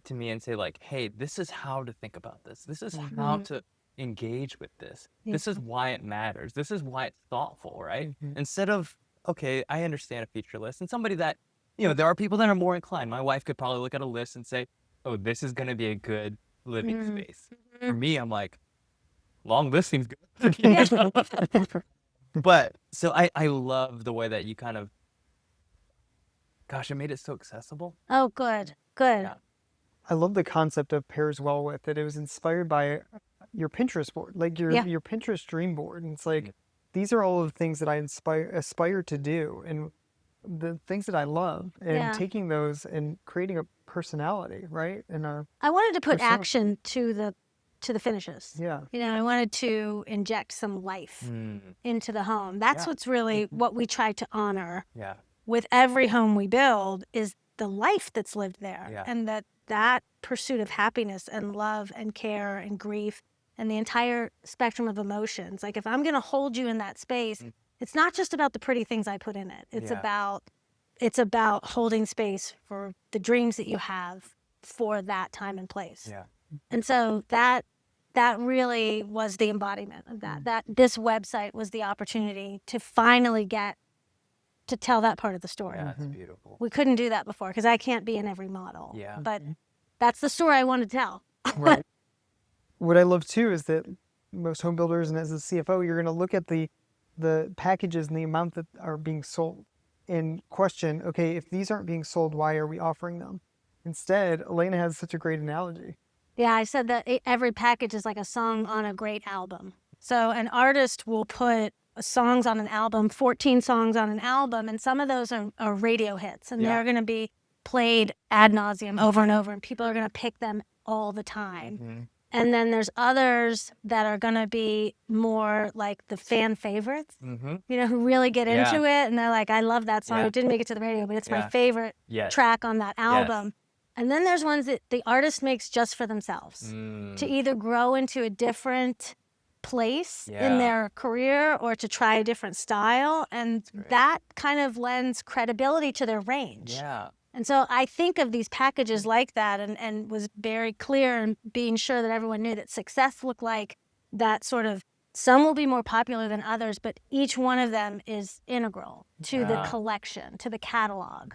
to me and say like, hey, this is how to think about this. This is how to engage with this. This is why it matters. This is why it's thoughtful, right? Instead of, okay, I understand a feature list. And somebody that, you know, there are people that are more inclined. My wife could probably look at a list and say, oh, this is going to be a good living space. For me, I'm like, long list seems good. But so I love the way that you kind of, gosh, it made it so accessible. Oh, good. Good. Yeah. I love the concept of pairs well with that. It was inspired by your Pinterest board, like your Pinterest dream board. And it's like, these are all of the things that I aspire to do and the things that I love and taking those and creating a personality, right? And I wanted to put action to the finishes. Yeah. You know, I wanted to inject some life into the home. That's what's really what we try to honor with every home we build is the life that's lived there. And that pursuit of happiness and love and care and grief and the entire spectrum of emotions. Like if I'm going to hold you in that space, it's not just about the pretty things I put in it. It's about holding space for the dreams that you have for that time and place. And so that really was the embodiment of that. That this website was the opportunity to finally get to tell that part of the story. Yeah, that's beautiful. We couldn't do that before because I can't be in every model. But that's the story I want to tell. Right. What I love too is that most home builders and as a CFO, you're going to look at the packages and the amount that are being sold and question, okay, if these aren't being sold, why are we offering them? Instead, Elena has such a great analogy. Yeah, I said that every package is like a song on a great album. So an artist will put songs on an album, 14 songs on an album, and some of those are radio hits, and they're going to be played ad nauseum over and over, and people are going to pick them all the time. And then there's others that are going to be more like the fan favorites, you know, who really get into it, and they're like, I love that song. It didn't make it to the radio, but it's my favorite track on that album. And then there's ones that the artist makes just for themselves to either grow into a different place in their career or to try a different style. And that kind of lends credibility to their range. And so I think of these packages like that and was very clear in being sure that everyone knew that success looked like that sort of, some will be more popular than others, but each one of them is integral to the collection, to the catalog.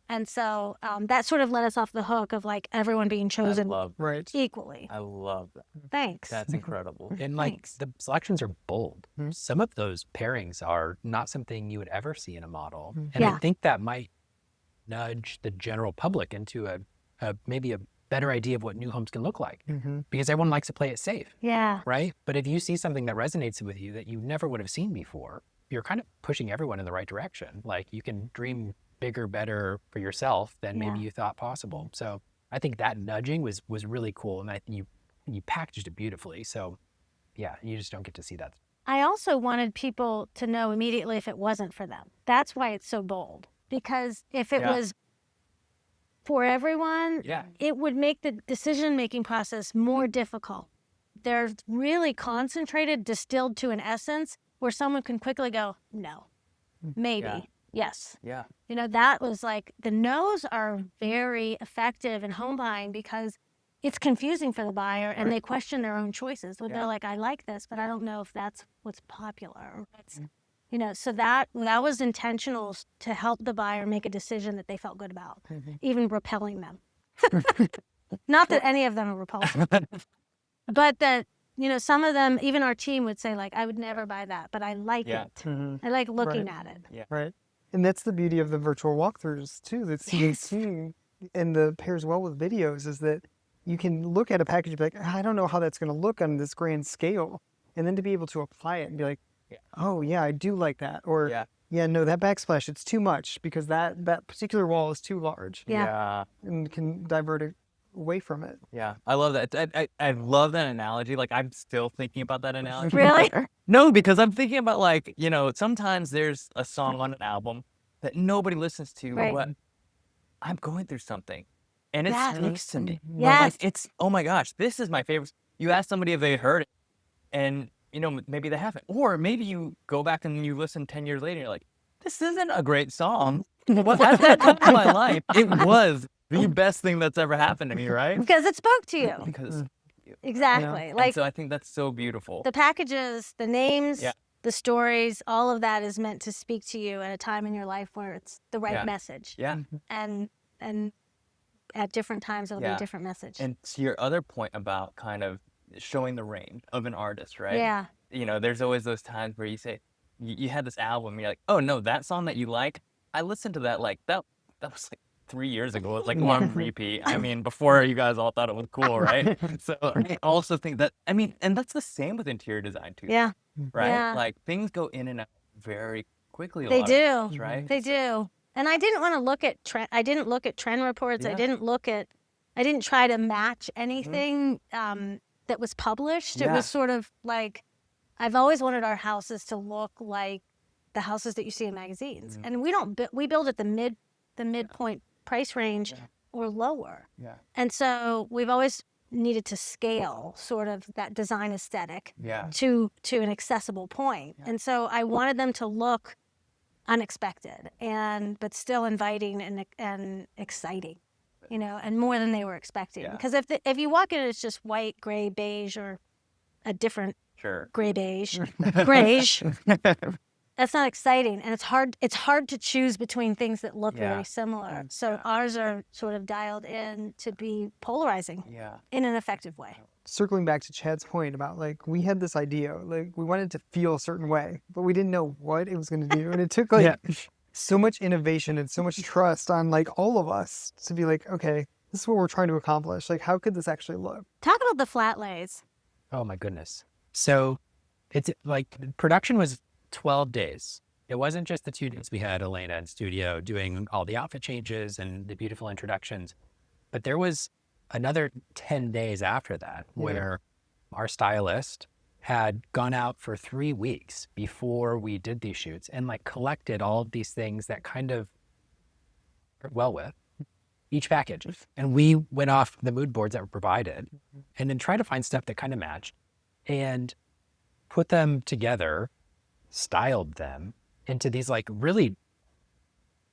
And so that sort of let us off the hook of like everyone being chosen Right. equally. I love that. Thanks. That's incredible. And like Thanks. the selections are bold. Some of those pairings are not something you would ever see in a model. And I Yeah. think that might nudge the general public into a maybe a better idea of what new homes can look like, because everyone likes to play it safe, Yeah. right? But if you see something that resonates with you that you never would have seen before, you're kind of pushing everyone in the right direction. Like you can dream bigger, better for yourself than maybe you thought possible. So I think that nudging was really cool, and you packaged it beautifully. So yeah, you just don't get to see that. I also wanted people to know immediately if it wasn't for them. That's why it's so bold. Because if it was for everyone, it would make the decision-making process more difficult. They're really concentrated, distilled to an essence where someone can quickly go, no, maybe, yes. Yeah. You know, that was like, the no's are very effective in home buying because it's confusing for the buyer and they question their own choices. They're like, I like this, but I don't know if that's what's popular. You know, so that was intentional to help the buyer make a decision that they felt good about, even repelling them. Not that any of them are repulsive, but that, you know, some of them, even our team would say like, I would never buy that, but I like it. I like looking at it. Yeah. Right. And that's the beauty of the virtual walkthroughs too, that CAC and the pairs well with videos, is that you can look at a package and be like, I don't know how that's going to look on this grand scale. And then to be able to apply it and be like, oh yeah, I do like that. Or no, that backsplash, it's too much because that particular wall is too large. Yeah. And can divert it away from it. Yeah. I love that. I love that analogy. Like I'm still thinking about that analogy. Really? No, because I'm thinking about like, you know, sometimes there's a song on an album that nobody listens to, but I'm going through something and it speaks to me. Yes. Like, it's, oh my gosh, this is my favorite. You ask somebody if they heard it and, you know, maybe they haven't. Or maybe you go back and you listen 10 years later and you're like, this isn't a great song. But at that time in my life, it was the best thing that's ever happened to me, right? Because it spoke to you. Because Exactly. and Like, so I think that's so beautiful. the packages, the names, the stories, all of that is meant to speak to you at a time in your life where it's the right message. Yeah. And at different times it'll be a different message. And to your other point about kind of showing the range of an artist, right? Yeah. You know, there's always those times where you say, you had this album, and you're like, oh no, that song that you like, I listened to that like, that was like 3 years ago. It was like on repeat. I mean, before you guys all thought it was cool, right? So I also think that, I mean, and that's the same with interior design too. Yeah. Right? Yeah. Like things go in and out very quickly. They do. Times, right? They do. And I didn't want to look at I didn't look at trend reports. I didn't try to match anything that was published. It was sort of like, I've always wanted our houses to look like the houses that you see in magazines. And we build at the midpoint price range or lower. Yeah. And so we've always needed to scale sort of that design aesthetic to an accessible point. And so I wanted them to look unexpected but still inviting and exciting, you know, and more than they were expecting. Because if you walk in and it's just white, gray, beige, or a different gray beige, grayish, that's not exciting. And it's hard to choose between things that look very similar. So ours are sort of dialed in to be polarizing in an effective way. Circling back to Chad's point about like, we had this idea, like we wanted to feel a certain way, but we didn't know what it was going to do. And it took like so much innovation and so much trust on like all of us to be like, okay, this is what we're trying to accomplish. Like, how could this actually look? Talk about the flat lays. Oh my goodness. So it's like production was 12 days. It wasn't just the 2 days we had Elena in studio doing all the outfit changes and the beautiful introductions, but there was another 10 days after that where our stylist had gone out for 3 weeks before we did these shoots and like collected all of these things that kind of well with each package. And we went off the mood boards that were provided and then tried to find stuff that kind of matched and put them together, styled them into these like really,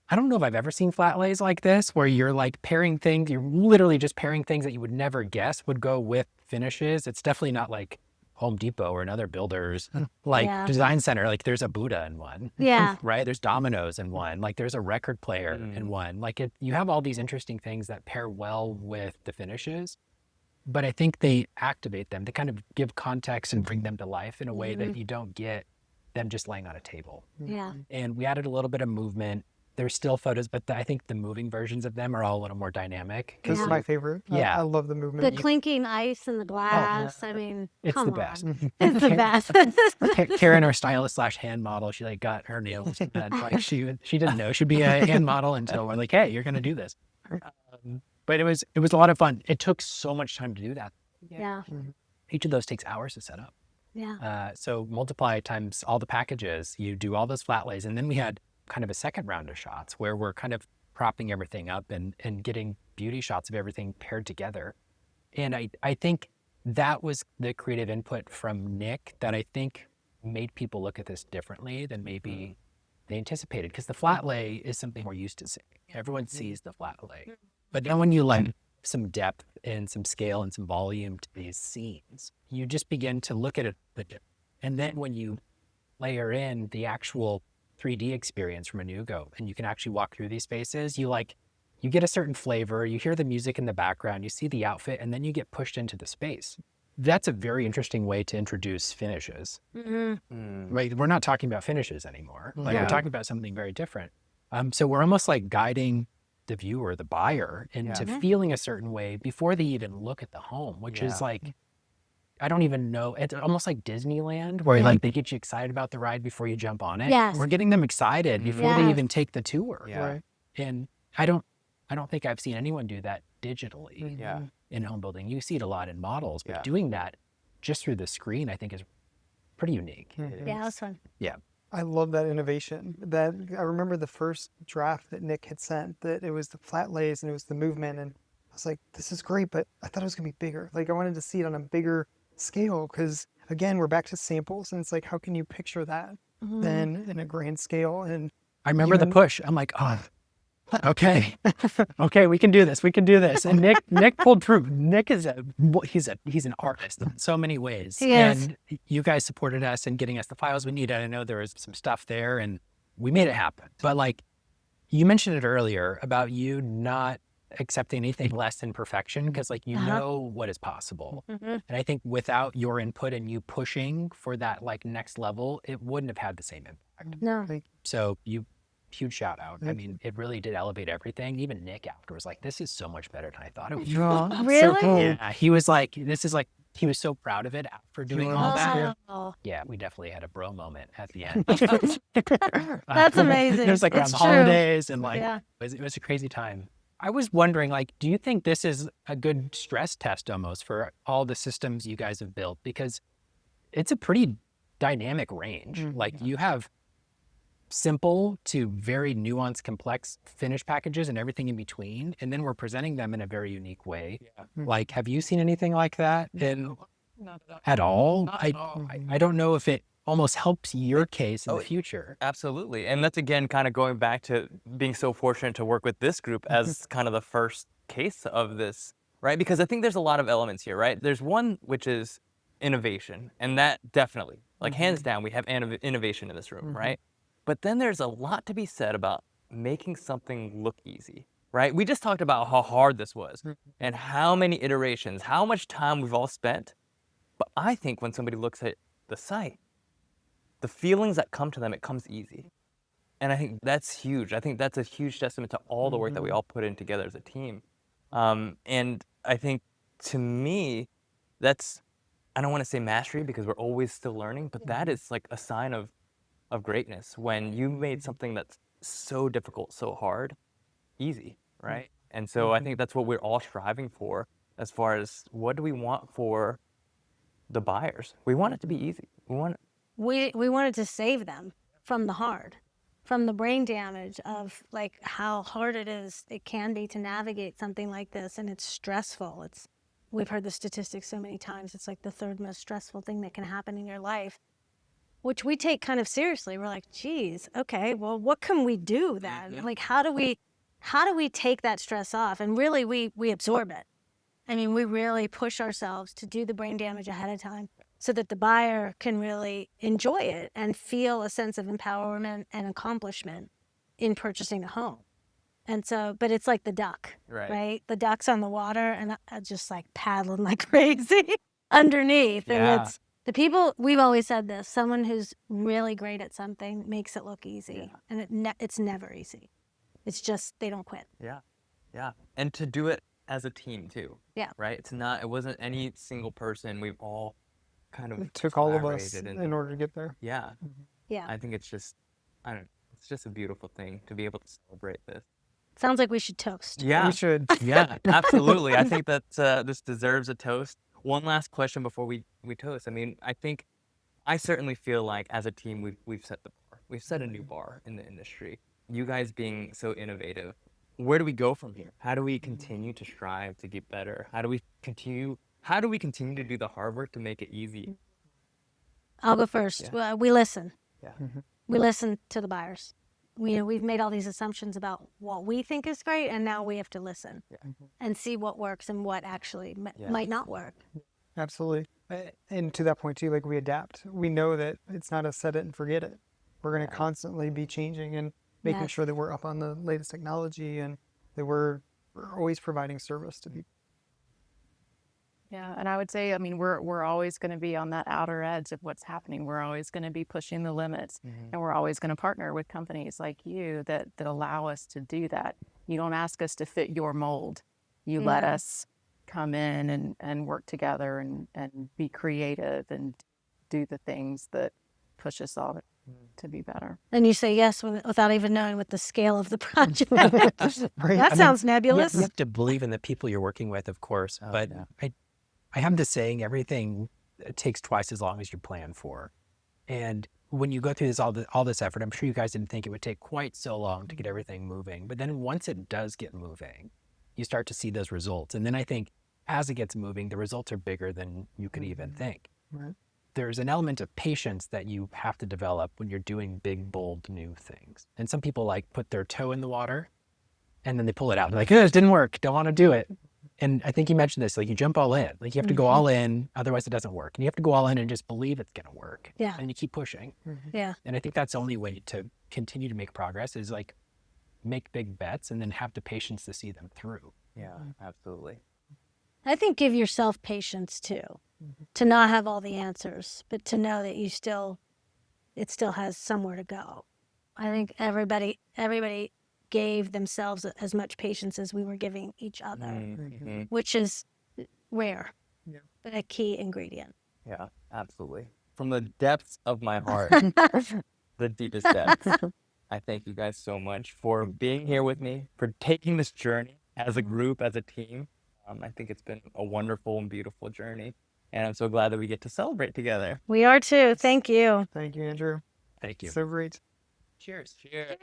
I don't know if I've ever seen flat lays like this, where you're like pairing things, you're literally just pairing things that you would never guess would go with finishes. It's definitely not like Home Depot or another builder's like design center, like there's a Buddha in one. Yeah. Right? There's dominoes in one. Like there's a record player in one. Like you have all these interesting things that pair well with the finishes, but I think they activate them. They kind of give context and bring them to life in a way that you don't get them just laying on a table. Yeah. And we added a little bit of movement. There's still photos, but I think the moving versions of them are all a little more dynamic. This is my favorite. Yeah. I love the The movement. clinking ice and the glass. I mean, It's come the on. best. It's the best. Karen, our stylist / hand model, she like got her nails done. Like she didn't know she'd be a hand model until we're like, hey, you're gonna do this. But it was a lot of fun. It took so much time to do that. Yeah. Each of those takes hours to set up. Yeah. So multiply times all the packages, you do all those flat lays, and then we had kind of a second round of shots where we're kind of propping everything up and getting beauty shots of everything paired together. And I think that was the creative input from Nick that I think made people look at this differently than maybe they anticipated. Because the flat lay is something we're used to seeing. Everyone sees the flat lay. But then when you like some depth and some scale and some volume to these scenes, you just begin to look at it. And then when you layer in the actual 3D experience from a Nugo, and you can actually walk through these spaces, you get a certain flavor, you hear the music in the background, you see the outfit, and then you get pushed into the space. That's a very interesting way to introduce finishes. Right? We're not talking about finishes anymore. Like we're talking about something very different. So we're almost like guiding the viewer, the buyer, into feeling a certain way before they even look at the home, which is like, I don't even know. It's almost like Disneyland, where like they get you excited about the ride before you jump on it. Yes. We're getting them excited before they even take the tour. Right. And I don't think I've seen anyone do that digitally in home building. You see it a lot in models, but doing that just through the screen, I think is pretty unique. Yeah, that was fun. Yeah. I love that innovation. That I remember the first draft that Nick had sent, that it was the flat lays and it was the movement, and I was like, this is great, but I thought it was gonna be bigger. Like I wanted to see it on a bigger scale, because again, we're back to samples, and it's like, how can you picture that then in a grand scale? And I remember the push. I'm like, oh, okay, we can do this. We can do this. And Nick pulled through. Nick is he's an artist in so many ways. He is. And you guys supported us in getting us the files we needed. I know there was some stuff there, and we made it happen. But like you mentioned it earlier about you not accepting anything less than perfection, because like you know what is possible. And I think without your input and you pushing for that like next level, it wouldn't have had the same impact. No. So huge shout out. I mean, it really did elevate everything. Even Nick after was like, this is so much better than I thought it was. Really? Yeah, he was like, he was so proud of it after doing all that. Oh, Yeah, we definitely had a bro moment at the end. that's amazing. It was like around It's the true. holidays, and like Yeah. it was a crazy time. I was wondering, like, do you think this is a good stress test almost for all the systems you guys have built? Because it's a pretty dynamic range. Like you have simple to very nuanced, complex finished packages and everything in between. And then we're presenting them in a very unique way. Like, have you seen anything like that at all? I don't know if it almost helps your case in the future. Absolutely. And that's again kind of going back to being so fortunate to work with this group as kind of the first case of this, right? Because I think there's a lot of elements here, right? There's one which is innovation, and that definitely, like hands down, we have innovation in this room, right? But then there's a lot to be said about making something look easy, right? We just talked about how hard this was and how many iterations, how much time we've all spent. But I think when somebody looks at the site, the feelings that come to them, it comes easy. And I think that's huge. I think that's a huge testament to all the work that we all put in together as a team. And I think to me, that's, I don't want to say mastery because we're always still learning, but that is like a sign of greatness when you made something that's so difficult, so hard, easy, right? And so I think that's what we're all striving for as far as what do we want for the buyers. We want it to be easy. We wanted to save them from the hard, from the brain damage of like how hard it can be to navigate something like this, and it's stressful. We've heard the statistics so many times. It's like the third most stressful thing that can happen in your life, which we take kind of seriously. We're like, geez, okay, well, what can we do then? Like, how do we take that stress off? And really, we absorb it. I mean, we really push ourselves to do the brain damage ahead of time so that the buyer can really enjoy it and feel a sense of empowerment and accomplishment in purchasing a home. And so, but it's like the duck, right? The duck's on the water and I just like paddling like crazy underneath. And Yeah. it's the people, we've always said this, someone who's really great at something makes it look easy. And it's never easy. It's just, they don't quit. Yeah. Yeah. And to do it as a team too. Yeah. Right? It wasn't any single person. We've all kind of It took all of us collaborated in order to get there. Yeah. Yeah. I think it's just, I don't know, it's just a beautiful thing to be able to celebrate this. Sounds like we should toast. Yeah. We should. Yeah, absolutely. I think that this deserves a toast. One last question before we toast. I mean, I certainly feel like as a team, we've set the bar. We've set a new bar in the industry. You guys being so innovative, where do we go from here? How do we continue to strive to get better? How do we continue to do the hard work to make it easy? I'll go first. We listen. Yeah. We listen to the buyers. We've made all these assumptions about what we think is great, and now we have to listen and see what works and what actually might not work. Absolutely. And to that point too, like we adapt. We know that it's not a set it and forget it. We're going to constantly be changing and making sure that we're up on the latest technology and that we're always providing service to people. Yeah, and I would say, I mean, we're always going to be on that outer edge of what's happening. We're always going to be pushing the limits, and we're always going to partner with companies like you that allow us to do that. You don't ask us to fit your mold. You let us come in and work together and be creative and do the things that push us all to be better. And you say yes without even knowing what the scale of the project. Right. That sounds nebulous. You have to believe in the people you're working with, of course. But I have this saying, everything takes twice as long as you plan for. And when you go through all this effort, I'm sure you guys didn't think it would take quite so long to get everything moving. But then once it does get moving, you start to see those results. And then I think as it gets moving, the results are bigger than you could even think. Right. There's an element of patience that you have to develop when you're doing big, bold, new things. And some people like put their toe in the water and then they pull it out. They're like, oh, it didn't work. Don't want to do it. And I think you mentioned this, like you jump all in. Like you have to go all in, otherwise it doesn't work. And you have to go all in and just believe it's going to work. Yeah. And you keep pushing. Yeah. And I think that's the only way to continue to make progress is like make big bets and then have the patience to see them through. Yeah, absolutely. I think give yourself patience too, to not have all the answers, but to know that it still has somewhere to go. I think everybody gave themselves as much patience as we were giving each other, which is rare, but a key ingredient. Yeah, absolutely. From the depths of my heart, the deepest depths, I thank you guys so much for being here with me, for taking this journey as a group, as a team. I think it's been a wonderful and beautiful journey, and I'm so glad that we get to celebrate together. We are too. Thank you. Thank you, Andrew. Thank you. So great. Cheers. Cheers.